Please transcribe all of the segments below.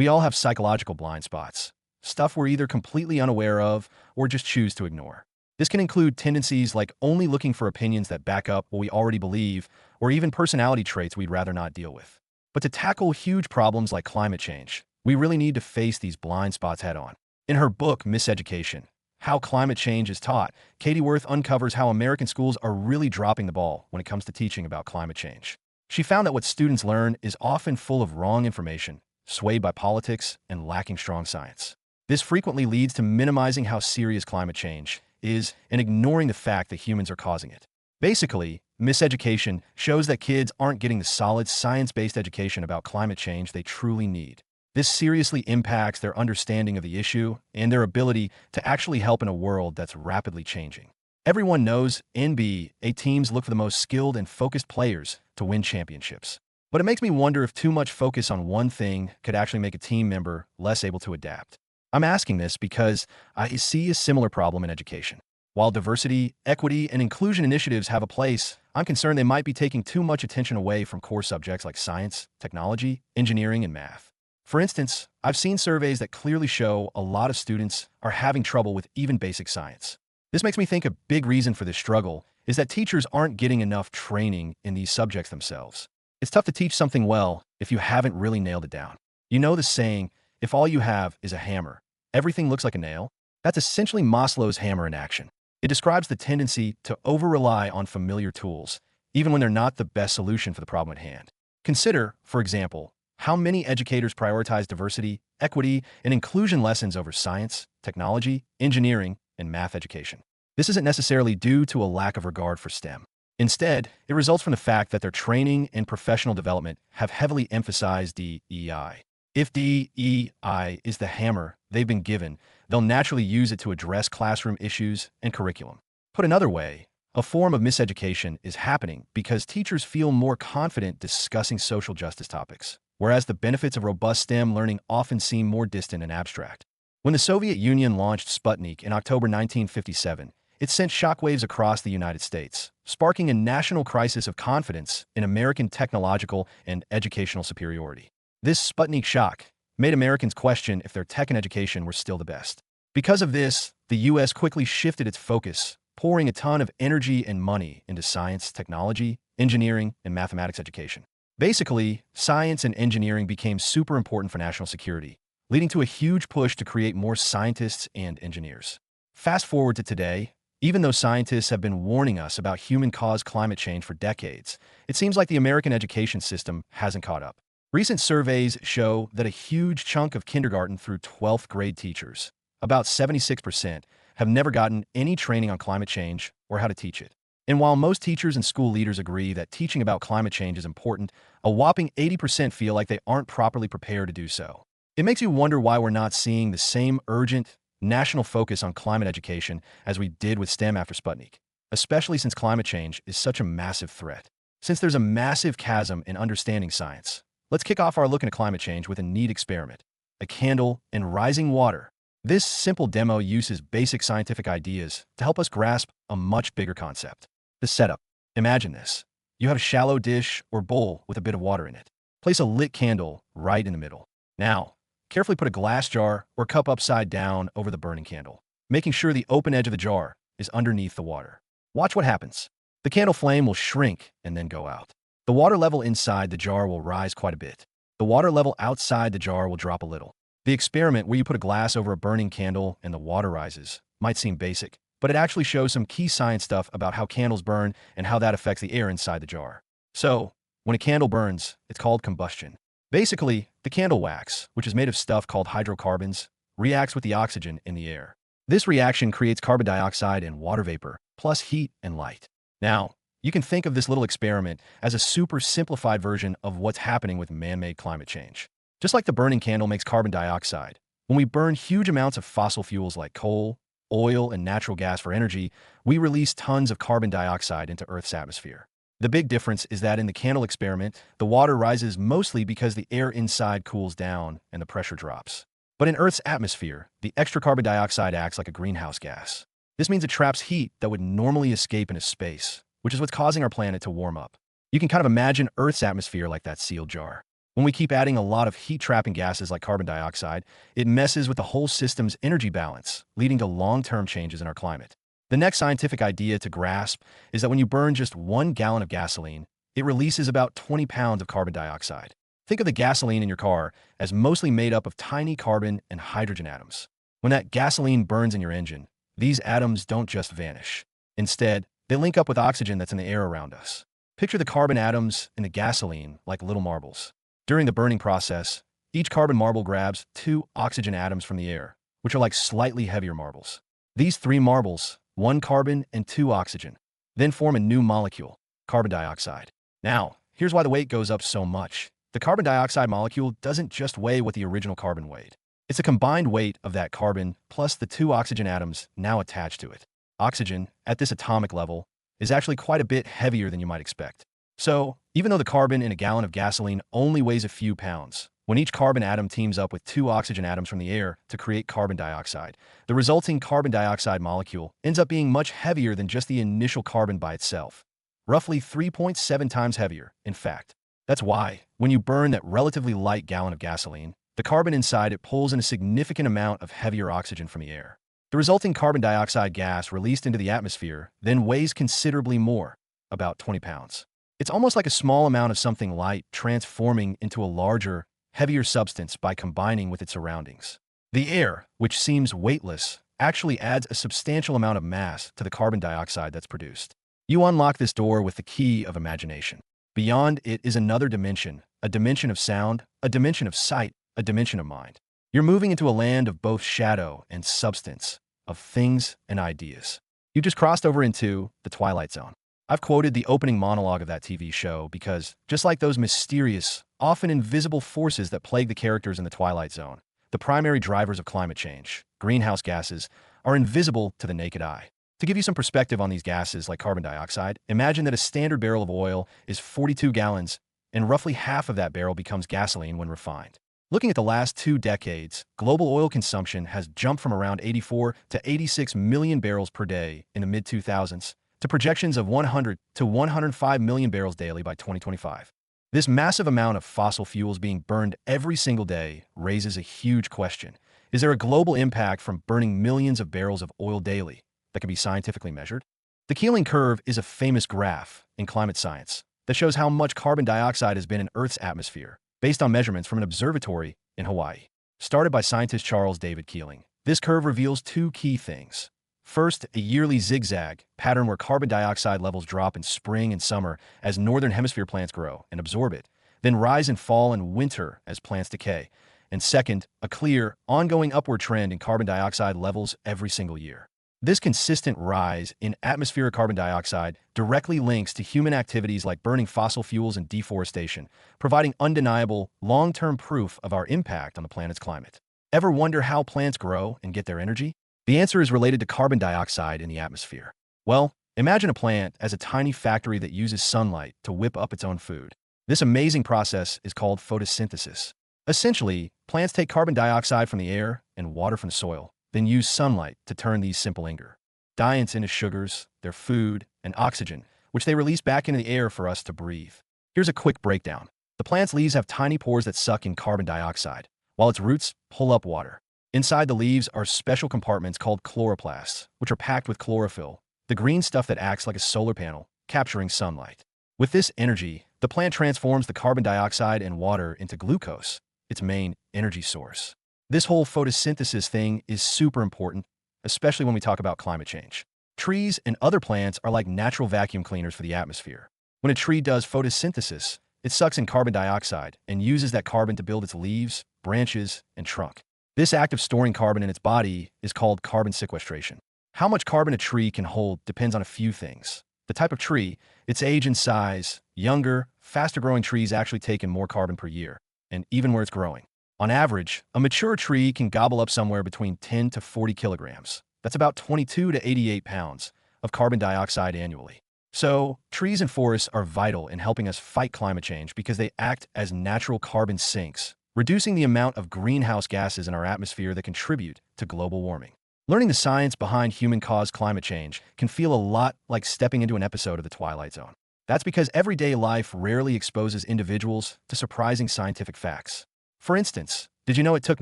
We all have psychological blind spots, stuff we're either completely unaware of or just choose to ignore. This can include tendencies like only looking for opinions that back up what we already believe, or even personality traits we'd rather not deal with. But to tackle huge problems like climate change, we really need to face these blind spots head on. In her book, Miseducation, How Climate Change is Taught, Katie Worth uncovers how American schools are really dropping the ball when it comes to teaching about climate change. She found that what students learn is often full of wrong information, swayed by politics, and lacking strong science. This frequently leads to minimizing how serious climate change is and ignoring the fact that humans are causing it. Basically, miseducation shows that kids aren't getting the solid science-based education about climate change they truly need. This seriously impacts their understanding of the issue and their ability to actually help in a world that's rapidly changing. Everyone knows NBA teams look for the most skilled and focused players to win championships. But it makes me wonder if too much focus on one thing could actually make a team member less able to adapt. I'm asking this because I see a similar problem in education. While diversity, equity, and inclusion initiatives have a place, I'm concerned they might be taking too much attention away from core subjects like science, technology, engineering, and math. For instance, I've seen surveys that clearly show a lot of students are having trouble with even basic science. This makes me think a big reason for this struggle is that teachers aren't getting enough training in these subjects themselves. It's tough to teach something well if you haven't really nailed it down. You know the saying, if all you have is a hammer, everything looks like a nail? That's essentially Maslow's hammer in action. It describes the tendency to over-rely on familiar tools, even when they're not the best solution for the problem at hand. Consider, for example, how many educators prioritize diversity, equity, and inclusion lessons over science, technology, engineering, and math education. This isn't necessarily due to a lack of regard for STEM. Instead, it results from the fact that their training and professional development have heavily emphasized DEI. If DEI is the hammer they've been given, they'll naturally use it to address classroom issues and curriculum. Put another way, a form of miseducation is happening because teachers feel more confident discussing social justice topics, whereas the benefits of robust STEM learning often seem more distant and abstract. When the Soviet Union launched Sputnik in October 1957, it sent shockwaves across the United States, sparking a national crisis of confidence in American technological and educational superiority. This Sputnik shock made Americans question if their tech and education were still the best. Because of this, the U.S. quickly shifted its focus, pouring a ton of energy and money into science, technology, engineering, and mathematics education. Basically, science and engineering became super important for national security, leading to a huge push to create more scientists and engineers. Fast forward to today, even though scientists have been warning us about human-caused climate change for decades, it seems like the American education system hasn't caught up. Recent surveys show that a huge chunk of kindergarten through 12th grade teachers, about 76%, have never gotten any training on climate change or how to teach it. And while most teachers and school leaders agree that teaching about climate change is important, a whopping 80% feel like they aren't properly prepared to do so. It makes you wonder why we're not seeing the same urgent, national focus on climate education as we did with STEM after Sputnik, especially since climate change is such a massive threat. Since there's a massive chasm in understanding science, let's kick off our look into climate change with a neat experiment, a candle and rising water. This simple demo uses basic scientific ideas to help us grasp a much bigger concept. The setup. Imagine this. You have a shallow dish or bowl with a bit of water in it. Place a lit candle right in the middle. Now, carefully put a glass jar or cup upside down over the burning candle, making sure the open edge of the jar is underneath the water. Watch what happens. The candle flame will shrink and then go out. The water level inside the jar will rise quite a bit. The water level outside the jar will drop a little. The experiment where you put a glass over a burning candle and the water rises might seem basic, but it actually shows some key science stuff about how candles burn and how that affects the air inside the jar. So, when a candle burns, it's called combustion. Basically, the candle wax, which is made of stuff called hydrocarbons, reacts with the oxygen in the air. This reaction creates carbon dioxide and water vapor, plus heat and light. Now, you can think of this little experiment as a super simplified version of what's happening with man-made climate change. Just like the burning candle makes carbon dioxide, when we burn huge amounts of fossil fuels like coal, oil, and natural gas for energy, we release tons of carbon dioxide into Earth's atmosphere. The big difference is that in the candle experiment, the water rises mostly because the air inside cools down and the pressure drops. But in Earth's atmosphere, the extra carbon dioxide acts like a greenhouse gas. This means it traps heat that would normally escape into space, which is what's causing our planet to warm up. You can kind of imagine Earth's atmosphere like that sealed jar. When we keep adding a lot of heat-trapping gases like carbon dioxide, it messes with the whole system's energy balance, leading to long-term changes in our climate. The next scientific idea to grasp is that when you burn just 1 gallon of gasoline, it releases about 20 pounds of carbon dioxide. Think of the gasoline in your car as mostly made up of tiny carbon and hydrogen atoms. When that gasoline burns in your engine, these atoms don't just vanish. Instead, they link up with oxygen that's in the air around us. Picture the carbon atoms in the gasoline like little marbles. During the burning process, each carbon marble grabs 2 oxygen atoms from the air, which are like slightly heavier marbles. These 3 marbles, 1 carbon and 2 oxygen, then form a new molecule, carbon dioxide. Now, here's why the weight goes up so much. The carbon dioxide molecule doesn't just weigh what the original carbon weighed. It's a combined weight of that carbon plus the 2 oxygen atoms now attached to it. Oxygen, at this atomic level, is actually quite a bit heavier than you might expect. So, even though the carbon in a gallon of gasoline only weighs a few pounds, when each carbon atom teams up with 2 oxygen atoms from the air to create carbon dioxide, the resulting carbon dioxide molecule ends up being much heavier than just the initial carbon by itself. Roughly 3.7 times heavier, in fact. That's why, when you burn that relatively light gallon of gasoline, the carbon inside it pulls in a significant amount of heavier oxygen from the air. The resulting carbon dioxide gas released into the atmosphere then weighs considerably more, about 20 pounds. It's almost like a small amount of something light transforming into a larger, heavier substance by combining with its surroundings. The air, which seems weightless, actually adds a substantial amount of mass to the carbon dioxide that's produced. You unlock this door with the key of imagination. Beyond it is another dimension, a dimension of sound, a dimension of sight, a dimension of mind. You're moving into a land of both shadow and substance, of things and ideas. You just crossed over into the Twilight Zone. I've quoted the opening monologue of that TV show because, just like those mysterious, often invisible forces that plague the characters in the Twilight Zone, the primary drivers of climate change, greenhouse gases, are invisible to the naked eye. To give you some perspective on these gases like carbon dioxide, imagine that a standard barrel of oil is 42 gallons, and roughly half of that barrel becomes gasoline when refined. Looking at the last 2 decades, global oil consumption has jumped from around 84 to 86 million barrels per day in the mid-2000s to projections of 100 to 105 million barrels daily by 2025. This massive amount of fossil fuels being burned every single day raises a huge question. Is there a global impact from burning millions of barrels of oil daily that can be scientifically measured? The Keeling curve is a famous graph in climate science that shows how much carbon dioxide has been in Earth's atmosphere, based on measurements from an observatory in Hawaii. Started by scientist Charles David Keeling, this curve reveals 2 key things. First, a yearly zigzag pattern where carbon dioxide levels drop in spring and summer as northern hemisphere plants grow and absorb it, then rise in fall and winter as plants decay. And second, a clear, ongoing upward trend in carbon dioxide levels every single year. This consistent rise in atmospheric carbon dioxide directly links to human activities like burning fossil fuels and deforestation, providing undeniable, long-term proof of our impact on the planet's climate. Ever wonder how plants grow and get their energy? The answer is related to carbon dioxide in the atmosphere. Well, imagine a plant as a tiny factory that uses sunlight to whip up its own food. This amazing process is called photosynthesis. Essentially, plants take carbon dioxide from the air and water from the soil, then use sunlight to turn these simple ingredients into sugars, their food, and oxygen, which they release back into the air for us to breathe. Here's a quick breakdown. The plant's leaves have tiny pores that suck in carbon dioxide, while its roots pull up water. Inside the leaves are special compartments called chloroplasts, which are packed with chlorophyll, the green stuff that acts like a solar panel, capturing sunlight. With this energy, the plant transforms the carbon dioxide and water into glucose, its main energy source. This whole photosynthesis thing is super important, especially when we talk about climate change. Trees and other plants are like natural vacuum cleaners for the atmosphere. When a tree does photosynthesis, it sucks in carbon dioxide and uses that carbon to build its leaves, branches, and trunk. This act of storing carbon in its body is called carbon sequestration. How much carbon a tree can hold depends on a few things. The type of tree, its age and size. Younger, faster-growing trees actually take in more carbon per year, and even where it's growing. On average, a mature tree can gobble up somewhere between 10 to 40 kilograms. That's about 22 to 88 pounds of carbon dioxide annually. So, trees and forests are vital in helping us fight climate change because they act as natural carbon sinks, reducing the amount of greenhouse gases in our atmosphere that contribute to global warming. Learning the science behind human-caused climate change can feel a lot like stepping into an episode of The Twilight Zone. That's because everyday life rarely exposes individuals to surprising scientific facts. For instance, did you know it took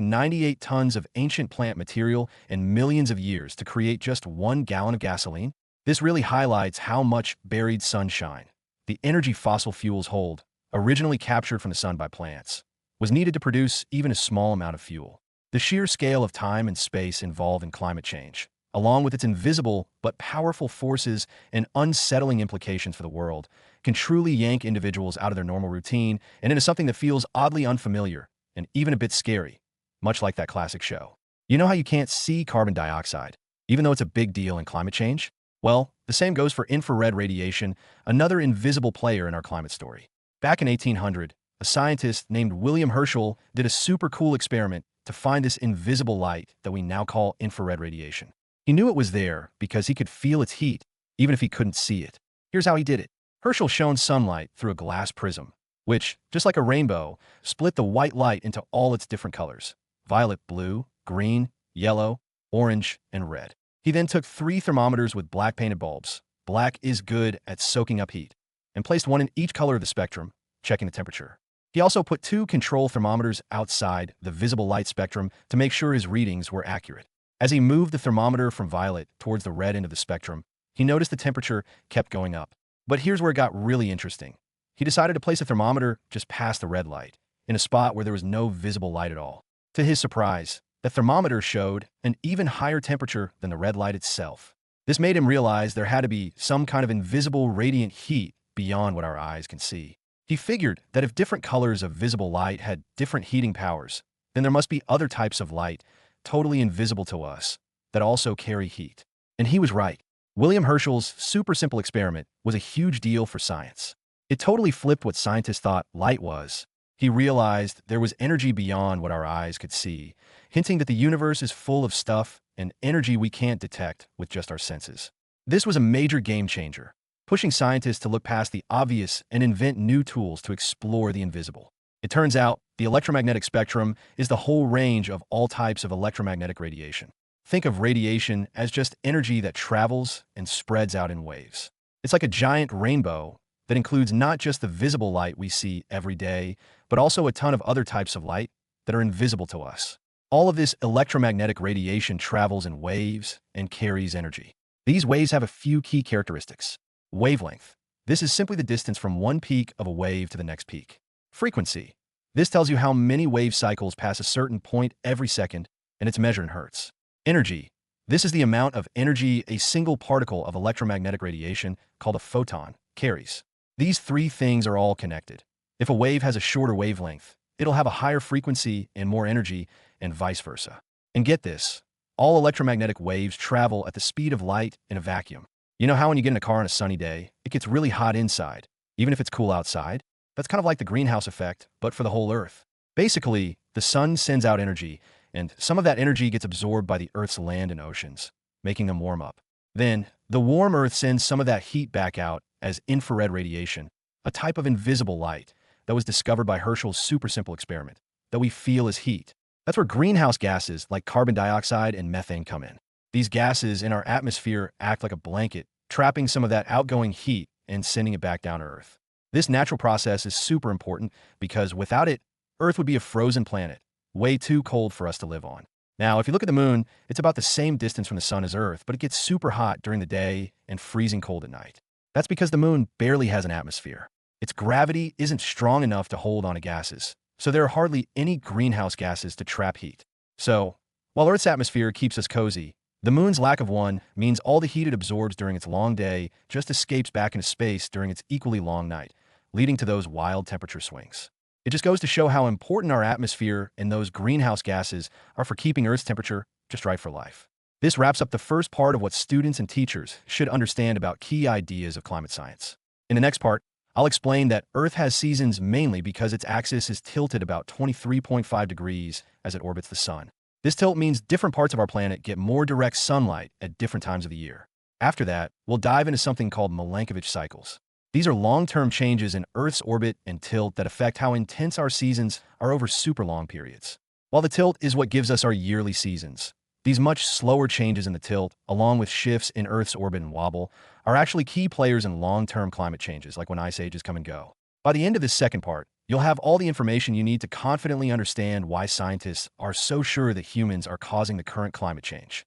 98 tons of ancient plant material and millions of years to create just 1 gallon of gasoline? This really highlights how much buried sunshine, the energy fossil fuels hold, originally captured from the sun by plants, was needed to produce even a small amount of fuel. The sheer scale of time and space involved in climate change, along with its invisible but powerful forces and unsettling implications for the world, can truly yank individuals out of their normal routine and into something that feels oddly unfamiliar and even a bit scary, much like that classic show. You know how you can't see carbon dioxide, even though it's a big deal in climate change? Well, the same goes for infrared radiation, another invisible player in our climate story. Back in 1800, a scientist named William Herschel did a super cool experiment to find this invisible light that we now call infrared radiation. He knew it was there because he could feel its heat, even if he couldn't see it. Here's how he did it. Herschel shone sunlight through a glass prism, which, just like a rainbow, split the white light into all its different colors: violet, blue, green, yellow, orange, and red. He then took 3 thermometers with black painted bulbs. Black is good at soaking up heat, and placed one in each color of the spectrum, checking the temperature. He also put 2 control thermometers outside the visible light spectrum to make sure his readings were accurate. As he moved the thermometer from violet towards the red end of the spectrum, he noticed the temperature kept going up. But here's where it got really interesting. He decided to place a thermometer just past the red light, in a spot where there was no visible light at all. To his surprise, the thermometer showed an even higher temperature than the red light itself. This made him realize there had to be some kind of invisible radiant heat beyond what our eyes can see. He figured that if different colors of visible light had different heating powers, then there must be other types of light, totally invisible to us, that also carry heat. And he was right. William Herschel's super simple experiment was a huge deal for science. It totally flipped what scientists thought light was. He realized there was energy beyond what our eyes could see, hinting that the universe is full of stuff and energy we can't detect with just our senses. This was a major game changer, pushing scientists to look past the obvious and invent new tools to explore the invisible. It turns out the electromagnetic spectrum is the whole range of all types of electromagnetic radiation. Think of radiation as just energy that travels and spreads out in waves. It's like a giant rainbow that includes not just the visible light we see every day, but also a ton of other types of light that are invisible to us. All of this electromagnetic radiation travels in waves and carries energy. These waves have a few key characteristics. Wavelength. This is simply the distance from one peak of a wave to the next peak. Frequency. This tells you how many wave cycles pass a certain point every second, and it's measured in hertz. Energy. This is the amount of energy a single particle of electromagnetic radiation, called a photon, carries. These 3 things are all connected. If a wave has a shorter wavelength, it'll have a higher frequency and more energy, and vice versa. And get this, all electromagnetic waves travel at the speed of light in a vacuum. You know how when you get in a car on a sunny day, it gets really hot inside, even if it's cool outside? That's kind of like the greenhouse effect, but for the whole Earth. Basically, the sun sends out energy, and some of that energy gets absorbed by the Earth's land and oceans, making them warm up. Then, the warm Earth sends some of that heat back out as infrared radiation, a type of invisible light that was discovered by Herschel's super simple experiment, that we feel as heat. That's where greenhouse gases like carbon dioxide and methane come in. These gases in our atmosphere act like a blanket, trapping some of that outgoing heat and sending it back down to Earth. This natural process is super important because without it, Earth would be a frozen planet, way too cold for us to live on. Now, if you look at the moon, it's about the same distance from the sun as Earth, but it gets super hot during the day and freezing cold at night. That's because the moon barely has an atmosphere. Its gravity isn't strong enough to hold onto gases, so there are hardly any greenhouse gases to trap heat. So, while Earth's atmosphere keeps us cozy, the moon's lack of one means all the heat it absorbs during its long day just escapes back into space during its equally long night, leading to those wild temperature swings. It just goes to show how important our atmosphere and those greenhouse gases are for keeping Earth's temperature just right for life. This wraps up the first part of what students and teachers should understand about key ideas of climate science. In the next part, I'll explain that Earth has seasons mainly because its axis is tilted about 23.5 degrees as it orbits the sun. This tilt means different parts of our planet get more direct sunlight at different times of the year. After that, we'll dive into something called Milankovitch cycles. These are long-term changes in Earth's orbit and tilt that affect how intense our seasons are over super long periods. While the tilt is what gives us our yearly seasons, These much slower changes in the tilt, along with shifts in Earth's orbit and wobble, are actually key players in long-term climate changes, like when ice ages come and go. By the end of this second part, you'll have all the information you need to confidently understand why scientists are so sure that humans are causing the current climate change.